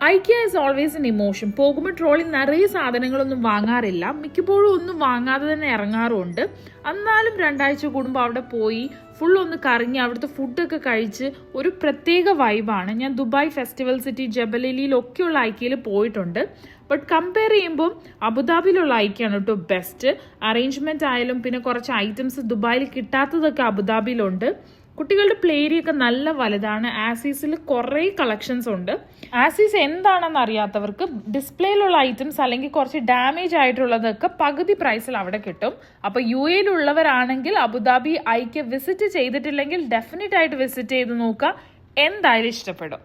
ഐക്യ is always an emotion. പോകുമ്പോൾ ട്രോളിൽ നിറയെ സാധനങ്ങളൊന്നും വാങ്ങാറില്ല, മിക്കപ്പോഴും ഒന്നും വാങ്ങാതെ തന്നെ ഇറങ്ങാറുമുണ്ട്. എന്നാലും 2 ആഴ്ച കൂടുമ്പോൾ അവിടെ പോയി ഒന്ന് കറങ്ങി അവിടുത്തെ ഫുഡൊക്കെ കഴിച്ച് ഒരു പ്രത്യേക വൈബാണ്. ഞാൻ ദുബായ് ഫെസ്റ്റിവൽ സിറ്റി ജബലലിയിലൊക്കെയുള്ള ഐക്യയിൽ പോയിട്ടുണ്ട്. ബട്ട് കമ്പയർ ചെയ്യുമ്പോൾ അബുദാബിയിലുള്ള ഐക്യാണ് കേട്ടോ ബെസ്റ്റ്. അറേഞ്ച്മെന്റ് ആയാലും പിന്നെ കുറച്ച് ഐറ്റംസ് ദുബായിൽ കിട്ടാത്തതൊക്കെ അബുദാബിയിലുണ്ട്. കുട്ടികളുടെ പ്ലേ ഏരിയ ഒക്കെ നല്ല വലുതാണ്. ആസീസിൽ കുറേ കളക്ഷൻസ് ഉണ്ട്. ആസീസ് എന്താണെന്ന് അറിയാത്തവർക്ക് ഡിസ്പ്ലേയിലുള്ള ഐറ്റംസ് അല്ലെങ്കിൽ കുറച്ച് ഡാമേജ് ആയിട്ടുള്ളതൊക്കെ പകുതി പ്രൈസിൽ അവിടെ കിട്ടും. അപ്പോൾ UAE-ലുള്ളവരാണെങ്കിൽ അബുദാബി ഐക്യ വിസിറ്റ് ചെയ്തിട്ടില്ലെങ്കിൽ ഡെഫിനറ്റ് ആയിട്ട് വിസിറ്റ് ചെയ്ത് നോക്കുക, എന്തായാലും ഇഷ്ടപ്പെടും.